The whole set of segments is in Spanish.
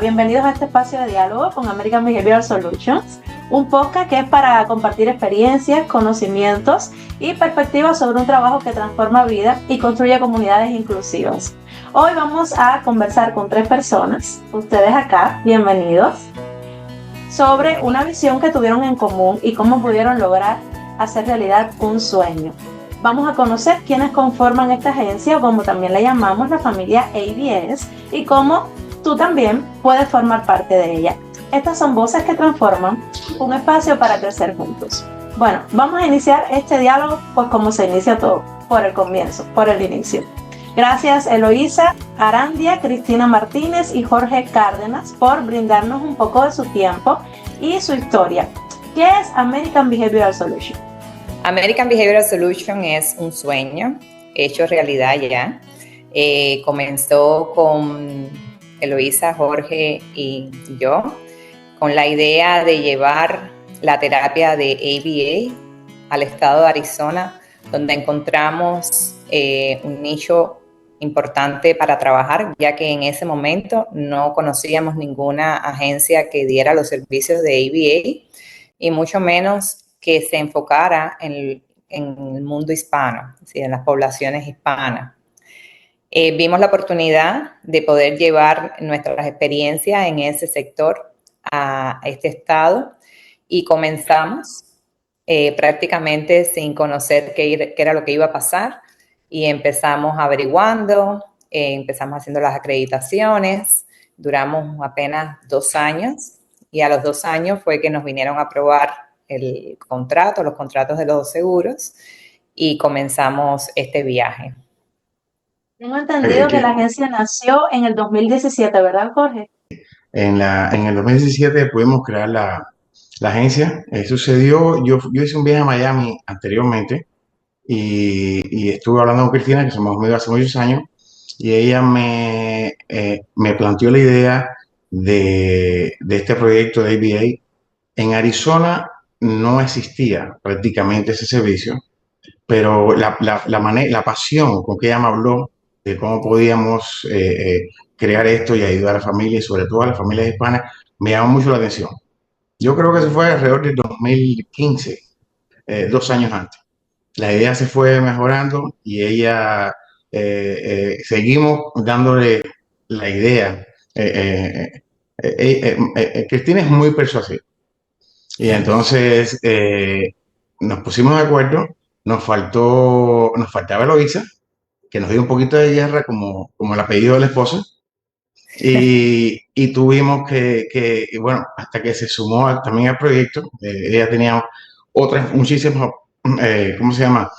bienvenidos a este espacio de diálogo con American Behavioral Solutions, un podcast que es para compartir experiencias, conocimientos y perspectivas sobre un trabajo que transforma vidas y construye comunidades inclusivas. Hoy vamos a conversar con 3 personas, ustedes acá, bienvenidos, sobre una visión que tuvieron en común y cómo pudieron lograr hacer realidad un sueño. Vamos a conocer quiénes conforman esta agencia, o como también la llamamos, la familia ABS, y cómo tú también puedes formar parte de ella. Estas son voces que transforman un espacio para crecer juntos. Bueno, vamos a iniciar este diálogo pues como se inicia todo, por el comienzo, por el inicio. Gracias Eloísa, Arandia, Cristina Martínez y Jorge Cárdenas por brindarnos un poco de su tiempo y su historia. ¿Qué es American Behavioral Solution? American Behavioral Solution es un sueño hecho realidad ya. Comenzó con Eloísa, Jorge y yo, con la idea de llevar la terapia de ABA al estado de Arizona, donde encontramos un nicho importante para trabajar, ya que en ese momento no conocíamos ninguna agencia que diera los servicios de ABA y mucho menos que se enfocara en el mundo hispano, es decir, en las poblaciones hispanas. Vimos la oportunidad de poder llevar nuestras experiencias en ese sector a este estado y comenzamos prácticamente sin conocer qué era lo que iba a pasar y empezamos averiguando, empezamos haciendo las acreditaciones, duramos apenas 2 años y a los 2 años fue que nos vinieron a aprobar los contratos de los seguros y comenzamos este viaje. Tengo entendido que la agencia nació en el 2017, ¿verdad, Jorge? En el 2017 pudimos crear la agencia. Sucedió, yo hice un viaje a Miami anteriormente y estuve hablando con Cristina, que somos amigos hace muchos años, y ella me planteó la idea de este proyecto de ABA. En Arizona no existía prácticamente ese servicio, pero la pasión con que ella me habló de cómo podíamos crear esto y ayudar a la familia, y sobre todo a las familias hispanas, me llamó mucho la atención. Yo creo que eso fue alrededor del 2015, 2 años antes. La idea se fue mejorando y ella, seguimos dándole la idea. Cristina es muy persuasiva. Y entonces nos pusimos de acuerdo, nos faltaba Eloísa, que nos dio un poquito de guerra como el apellido de la esposa, y tuvimos y bueno, hasta que se sumó también al proyecto, ella tenía otras muchísimas, ¿cómo se llama?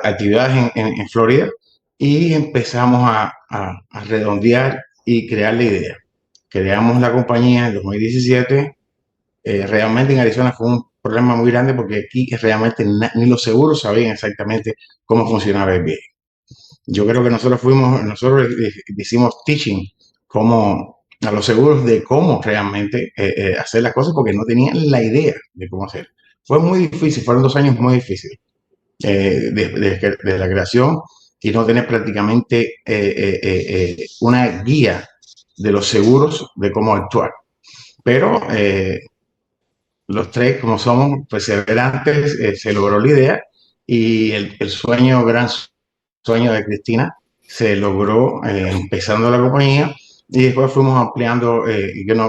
Actividades en Florida, y empezamos a redondear y crear la idea. Creamos la compañía en 2017. Realmente en Arizona fue un problema muy grande porque aquí realmente ni los seguros sabían exactamente cómo funcionaba el bien. Yo creo que nosotros hicimos teaching a los seguros de cómo realmente hacer las cosas, porque no tenían la idea de cómo hacer. Fue muy difícil, fueron 2 años muy difíciles de la creación, y no tener prácticamente una guía de los seguros de cómo actuar. Pero los 3, como somos perseverantes, se logró la idea, y el gran sueño de Cristina se logró empezando la compañía, y después fuimos ampliando,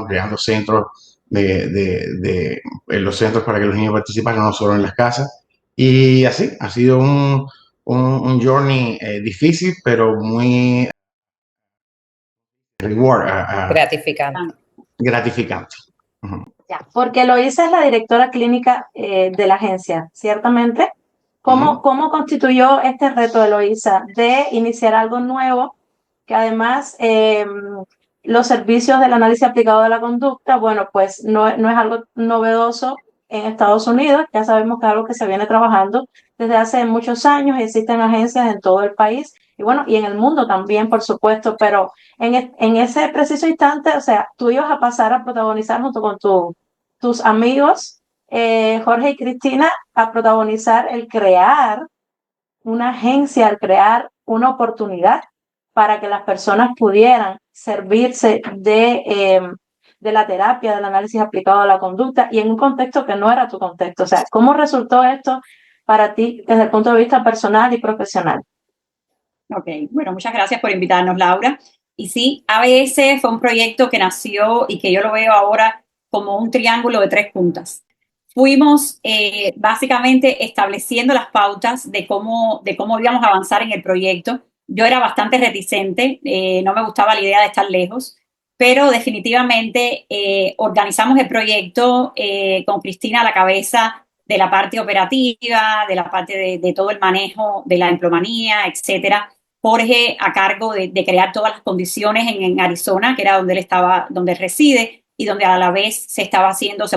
creando centros en los centros para que los niños participaran, no solo en las casas. Y así ha sido un journey difícil, pero muy gratificante. Uh-huh. Ya, porque Eloísa es la directora clínica de la agencia, ¿ciertamente? ¿Cómo constituyó este reto, Eloísa, de iniciar algo nuevo, que además los servicios del análisis aplicado de la conducta, bueno, pues no es algo novedoso en Estados Unidos, ya sabemos que es algo que se viene trabajando desde hace muchos años, existen agencias en todo el país, y bueno, y en el mundo también, por supuesto, pero en ese preciso instante, o sea, tú ibas a pasar a protagonizar junto con tus amigos, Jorge y Cristina, a protagonizar el crear una agencia, al crear una oportunidad para que las personas pudieran servirse de la terapia, del análisis aplicado a la conducta y en un contexto que no era tu contexto. O sea, ¿cómo resultó esto para ti desde el punto de vista personal y profesional? Ok, bueno, muchas gracias por invitarnos, Laura. Y sí, ABS fue un proyecto que nació y que yo lo veo ahora como un triángulo de 3 puntas. Fuimos básicamente estableciendo las pautas de cómo íbamos a avanzar en el proyecto. Yo era bastante reticente, no me gustaba la idea de estar lejos, pero definitivamente organizamos el proyecto con Cristina a la cabeza de la parte operativa, de la parte de todo el manejo de la empleomanía, etcétera. Jorge a cargo de crear todas las condiciones en Arizona, que era donde él estaba, donde él reside, y donde a la vez se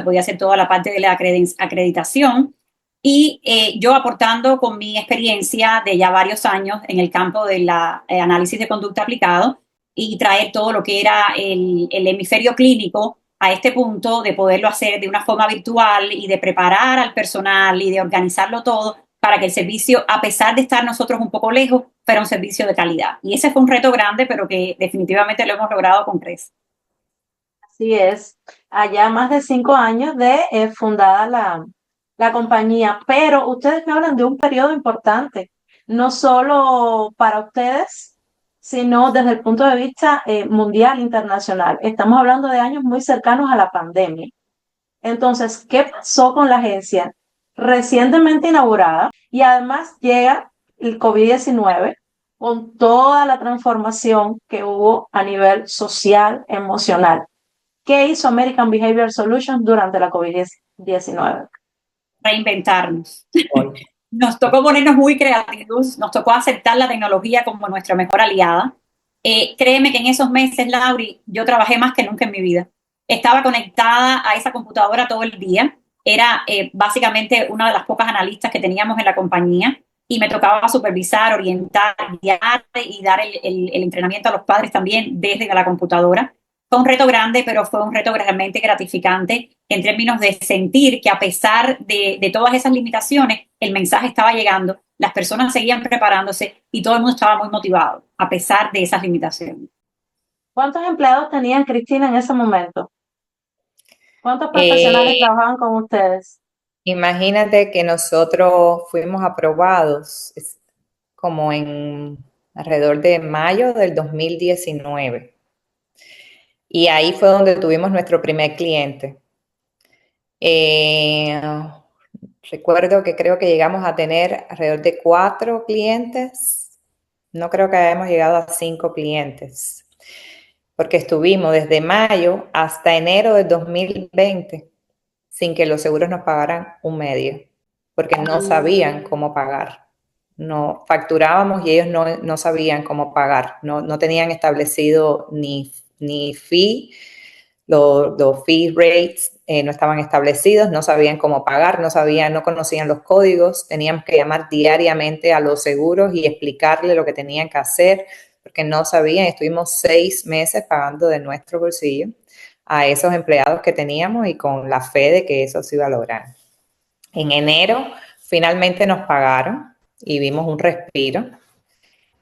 podía hacer toda la parte de la acreditación. Y yo aportando con mi experiencia de ya varios años en el campo del análisis de conducta aplicado y traer todo lo que era el hemisferio clínico a este punto de poderlo hacer de una forma virtual y de preparar al personal y de organizarlo todo para que el servicio, a pesar de estar nosotros un poco lejos, fuera un servicio de calidad. Y ese fue un reto grande, pero que definitivamente lo hemos logrado con creces. Así es, allá más de 5 años de fundada la compañía, pero ustedes me hablan de un periodo importante, no solo para ustedes, sino desde el punto de vista mundial, internacional. Estamos hablando de años muy cercanos a la pandemia. Entonces, ¿qué pasó con la agencia? Recientemente inaugurada y además llega el COVID-19 con toda la transformación que hubo a nivel social, emocional. ¿Qué hizo American Behavioral Solutions durante la COVID-19? Reinventarnos. Nos tocó ponernos muy creativos, nos tocó aceptar la tecnología como nuestra mejor aliada. Créeme que en esos meses, Lauri, yo trabajé más que nunca en mi vida. Estaba conectada a esa computadora todo el día. Era básicamente una de las pocas analistas que teníamos en la compañía y me tocaba supervisar, orientar, guiar y dar el entrenamiento a los padres también desde la computadora. Fue un reto grande, pero fue un reto realmente gratificante en términos de sentir que a pesar de todas esas limitaciones, el mensaje estaba llegando, las personas seguían preparándose y todo el mundo estaba muy motivado, a pesar de esas limitaciones. ¿Cuántos empleados tenían, Cristina, en ese momento? ¿Cuántos profesionales trabajaban con ustedes? Imagínate que nosotros fuimos aprobados como en alrededor de mayo del 2019. Y ahí fue donde tuvimos nuestro primer cliente. Recuerdo que creo que llegamos a tener alrededor de 4 clientes. No creo que hayamos llegado a 5 clientes. Porque estuvimos desde mayo hasta enero del 2020 sin que los seguros nos pagaran un medio. Porque no sabían cómo pagar. No facturábamos y ellos no sabían cómo pagar. No tenían establecido ni fee. Los fee rates no estaban establecidos, no sabían cómo pagar, no conocían los códigos, teníamos que llamar diariamente a los seguros y explicarle lo que tenían que hacer, porque no sabían. Estuvimos 6 meses pagando de nuestro bolsillo a esos empleados que teníamos y con la fe de que eso se iba a lograr. En enero finalmente nos pagaron y vimos un respiro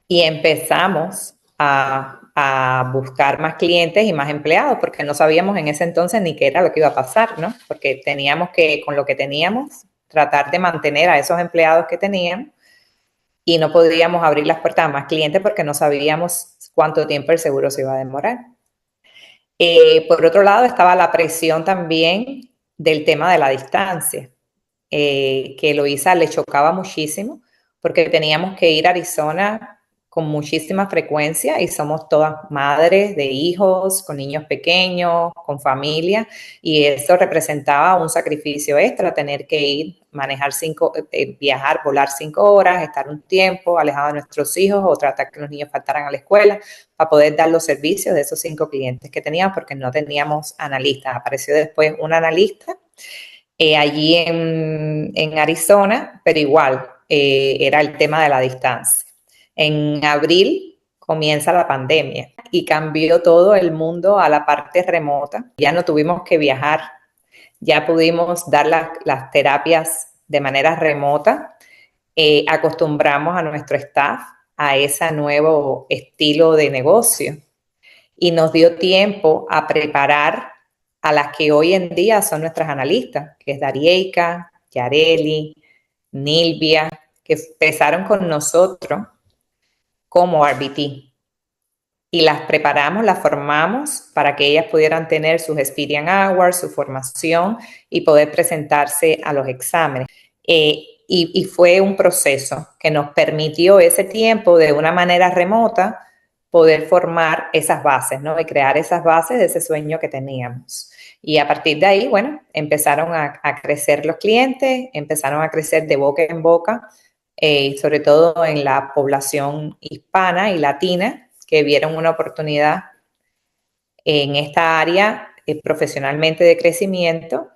y empezamos a buscar más clientes y más empleados, porque no sabíamos en ese entonces ni qué era lo que iba a pasar, ¿no? Porque teníamos que, con lo que teníamos, tratar de mantener a esos empleados que teníamos y no podíamos abrir las puertas a más clientes porque no sabíamos cuánto tiempo el seguro se iba a demorar. Por otro lado, estaba la presión también del tema de la distancia, que Eloisa le chocaba muchísimo porque teníamos que ir a Arizona con muchísima frecuencia y somos todas madres de hijos, con niños pequeños, con familia, y eso representaba un sacrificio extra, tener que ir, manejar viajar, volar 5 horas, estar un tiempo alejado de nuestros hijos o tratar que los niños faltaran a la escuela para poder dar los servicios de esos 5 clientes que teníamos porque no teníamos analistas. Apareció después un analista allí en Arizona, pero igual era el tema de la distancia. En abril comienza la pandemia y cambió todo el mundo a la parte remota. Ya no tuvimos que viajar, ya pudimos dar las terapias de manera remota. Acostumbramos a nuestro staff a ese nuevo estilo de negocio y nos dio tiempo a preparar a las que hoy en día son nuestras analistas, que es Darieika, Yareli, Nilvia, que empezaron con nosotros como RBT. Y las preparamos, las formamos para que ellas pudieran tener sus Experience Hours, su formación y poder presentarse a los exámenes. Y fue un proceso que nos permitió ese tiempo de una manera remota poder formar esas bases, ¿no? Y crear esas bases de ese sueño que teníamos. Y a partir de ahí, bueno, empezaron a crecer los clientes, empezaron a crecer de boca en boca, sobre todo en la población hispana y latina, que vieron una oportunidad en esta área profesionalmente de crecimiento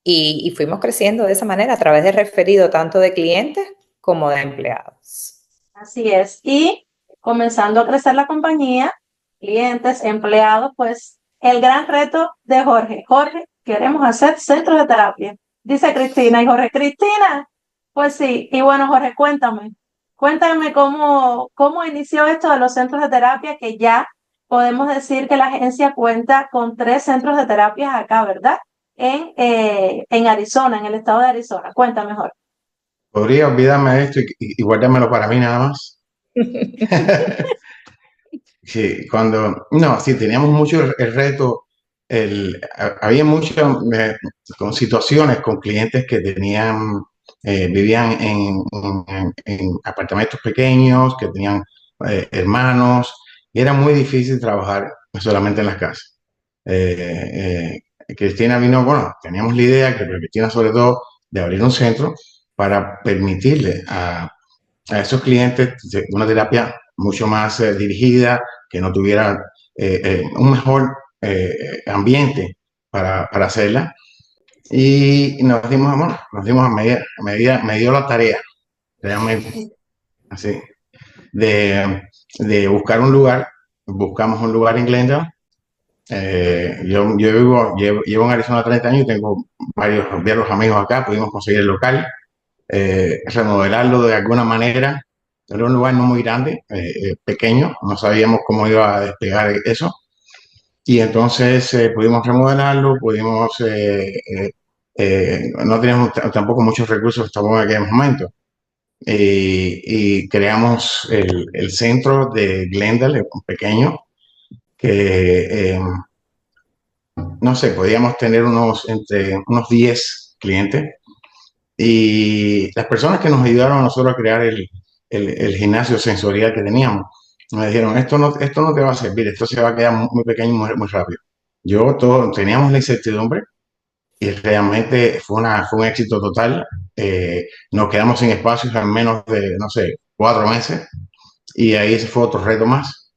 y fuimos creciendo de esa manera a través de referido tanto de clientes como de empleados. Así es. Y comenzando a crecer la compañía, clientes, empleados, pues el gran reto de Jorge. Jorge, queremos hacer centros de terapia. Dice Cristina y Jorge, Cristina, pues sí. Y bueno, Jorge, cuéntame cómo inició esto de los centros de terapia, que ya podemos decir que la agencia cuenta con 3 centros de terapia acá, ¿verdad? En Arizona, en el estado de Arizona. Cuéntame, Jorge. Podría olvidarme de esto y guardármelo para mí nada más. Sí, sí, teníamos mucho el reto, había muchas con situaciones con clientes que vivían en apartamentos pequeños, que tenían hermanos, y era muy difícil trabajar solamente en las casas. Cristina vino, bueno, teníamos la idea, que Cristina sobre todo, de abrir un centro para permitirle a esos clientes una terapia mucho más dirigida, que no tuviera un mejor ambiente para hacerla. Y nos dimos me dio la tarea, realmente, así, de buscar un lugar. Buscamos un lugar en Glendale. Yo llevo en Arizona 30 años y tengo varios amigos acá. Pudimos conseguir el local, remodelarlo de alguna manera. Era un lugar no muy grande, pequeño, no sabíamos cómo iba a despegar eso. Y entonces pudimos remodelarlo, no teníamos tampoco muchos recursos tampoco en aquel momento. Y creamos el centro de Glendale, un pequeño, que no sé, podíamos tener entre unos 10 clientes. Y las personas que nos ayudaron a nosotros a crear el gimnasio sensorial que teníamos, me dijeron, esto no te va a servir, esto se va a quedar muy pequeño y muy rápido. Teníamos la incertidumbre y realmente fue un éxito total. Nos quedamos sin espacios en menos de, no sé, 4 meses, y ahí ese fue otro reto más.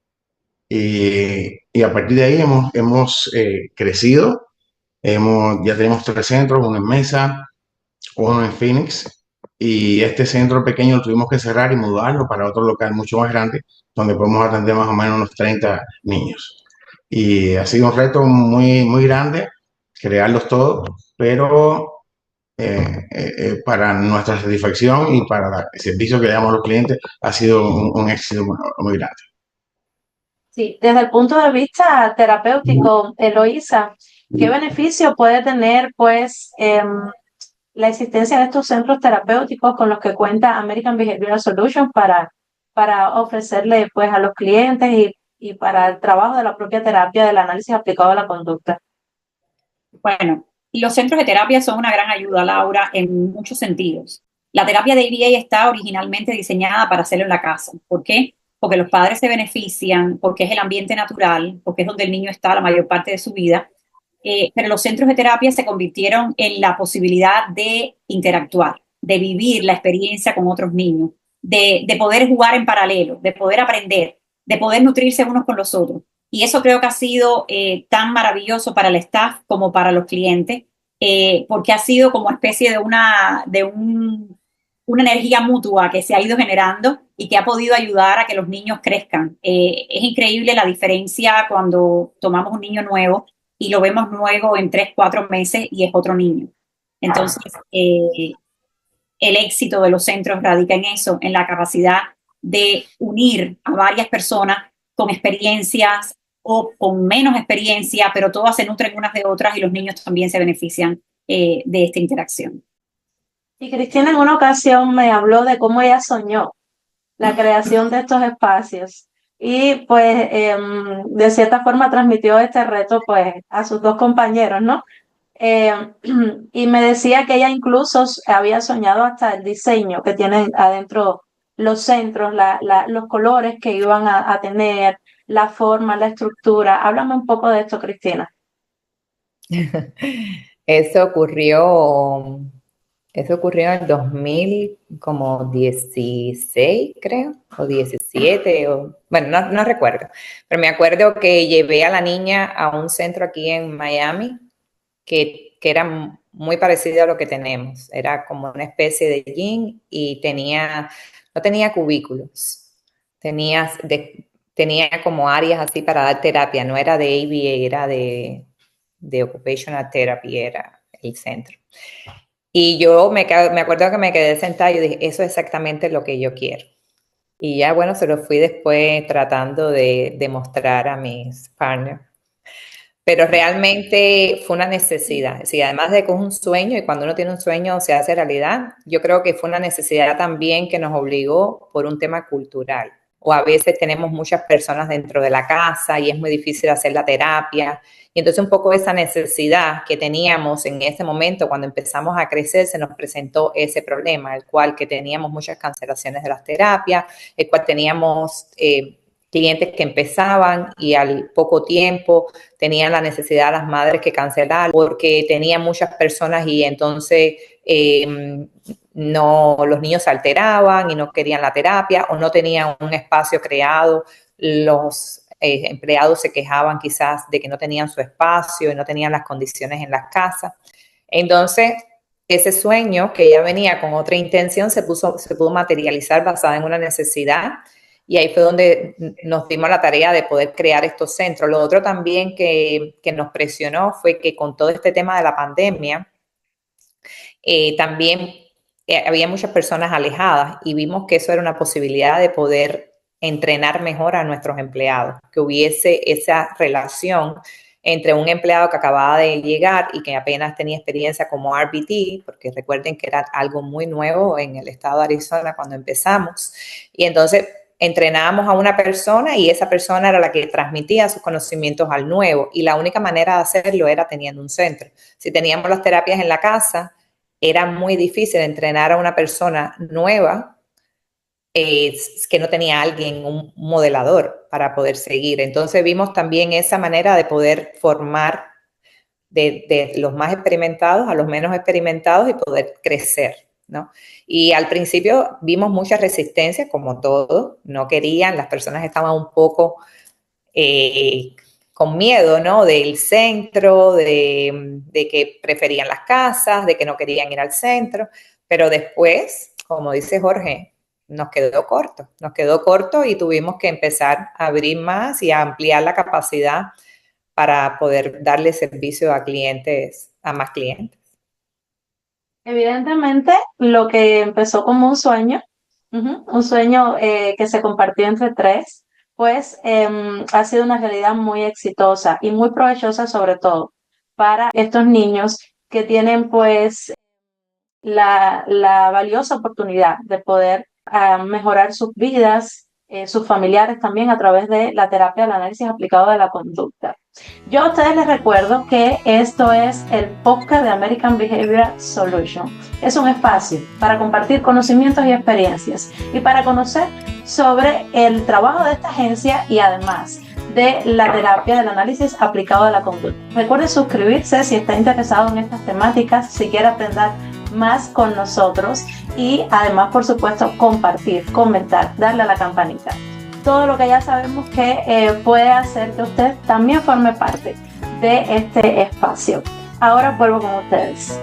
Y a partir de ahí hemos crecido. Ya tenemos 3 centros, uno en Mesa, uno en Phoenix, y este centro pequeño lo tuvimos que cerrar y mudarlo para otro local mucho más grande, donde podemos atender más o menos unos 30 niños. Y ha sido un reto muy, muy grande crearlos todos, pero para nuestra satisfacción y para el servicio que le damos a los clientes ha sido un éxito muy, muy grande. Sí, desde el punto de vista terapéutico, Eloísa, ¿qué beneficio puede tener, pues, la existencia de estos centros terapéuticos con los que cuenta American Behavioral Solutions para ofrecerle, pues, a los clientes y para el trabajo de la propia terapia del análisis aplicado a la conducta? Bueno, los centros de terapia son una gran ayuda, Laura, en muchos sentidos. La terapia de ABA está originalmente diseñada para hacerlo en la casa. ¿Por qué? Porque los padres se benefician, porque es el ambiente natural, porque es donde el niño está la mayor parte de su vida. Pero los centros de terapia se convirtieron en la posibilidad de interactuar, de vivir la experiencia con otros niños, de poder jugar en paralelo, de poder aprender, de poder nutrirse unos con los otros. Y eso creo que ha sido tan maravilloso para el staff como para los clientes, porque ha sido como especie de una energía mutua que se ha ido generando y que ha podido ayudar a que los niños crezcan. Es increíble la diferencia cuando tomamos un niño nuevo y lo vemos luego en 3, 4 meses y es otro niño. Entonces, el éxito de los centros radica en eso, en la capacidad de unir a varias personas con experiencias o con menos experiencia, pero todas se nutren unas de otras y los niños también se benefician de esta interacción. Y Cristina en una ocasión me habló de cómo ella soñó la creación de estos espacios y pues de cierta forma transmitió este reto pues a sus dos compañeros, ¿no? Y me decía que ella incluso había soñado hasta el diseño que tienen adentro los centros, los colores que iban a tener, la forma, la estructura. Háblame un poco de esto, Cristina. Eso ocurrió en el 2016, creo, o 17, bueno, no recuerdo. Pero me acuerdo que llevé a la niña a un centro aquí en Miami que era muy parecido a lo que tenemos. Era como una especie de gym y no tenía cubículos. Tenía como áreas así para dar terapia. No era de ABA, era de Occupational Therapy, era el centro. Y yo me acuerdo que me quedé sentada y dije, eso es exactamente lo que yo quiero. Y ya, bueno, se lo fui después tratando de demostrar a mis partners. Pero realmente fue una necesidad. Sí, además de que es un sueño y cuando uno tiene un sueño se hace realidad, yo creo que fue una necesidad también que nos obligó por un tema cultural. O a veces tenemos muchas personas dentro de la casa y es muy difícil hacer la terapia. Y entonces un poco esa necesidad que teníamos en ese momento cuando empezamos a crecer se nos presentó ese problema, el cual que teníamos muchas cancelaciones de las terapias, el cual teníamos clientes que empezaban y al poco tiempo tenían la necesidad las madres que cancelar porque tenían muchas personas y entonces los niños se alteraban y no querían la terapia o no tenían un espacio creado. Los empleados se quejaban quizás de que no tenían su espacio y no tenían las condiciones en las casas. Entonces, ese sueño que ya venía con otra intención se pudo materializar basada en una necesidad. Y ahí fue donde nos dimos la tarea de poder crear estos centros. Lo otro también que nos presionó fue que con todo este tema de la pandemia, también había muchas personas alejadas y vimos que eso era una posibilidad de poder entrenar mejor a nuestros empleados, que hubiese esa relación entre un empleado que acababa de llegar y que apenas tenía experiencia como RBT, porque recuerden que era algo muy nuevo en el estado de Arizona cuando empezamos, y entonces entrenábamos a una persona y esa persona era la que transmitía sus conocimientos al nuevo y la única manera de hacerlo era teniendo un centro. Si teníamos las terapias en la casa, era muy difícil entrenar a una persona nueva que no tenía alguien, un modelador para poder seguir. Entonces vimos también esa manera de poder formar de los más experimentados a los menos experimentados y poder crecer, ¿no? Y al principio vimos mucha resistencia, como todo, no querían, las personas estaban un poco con miedo, ¿no? Del centro, de que preferían las casas, de que no querían ir al centro, pero después, como dice Jorge, nos quedó corto y tuvimos que empezar a abrir más y a ampliar la capacidad para poder darle servicio a más clientes. Evidentemente, lo que empezó como un sueño que se compartió entre tres, pues ha sido una realidad muy exitosa y muy provechosa sobre todo para estos niños que tienen pues la valiosa oportunidad de poder mejorar sus vidas, sus familiares también a través de la terapia del análisis aplicado de la conducta. Yo a ustedes les recuerdo que esto es el podcast de American Behavioral Solution. Es un espacio para compartir conocimientos y experiencias y para conocer sobre el trabajo de esta agencia y además de la terapia del análisis aplicado de la conducta. Recuerde suscribirse si está interesado en estas temáticas, si quiere aprender más con nosotros y además, por supuesto, compartir, comentar, darle a la campanita. Todo lo que ya sabemos que puede hacer que usted también forme parte de este espacio. Ahora vuelvo con ustedes.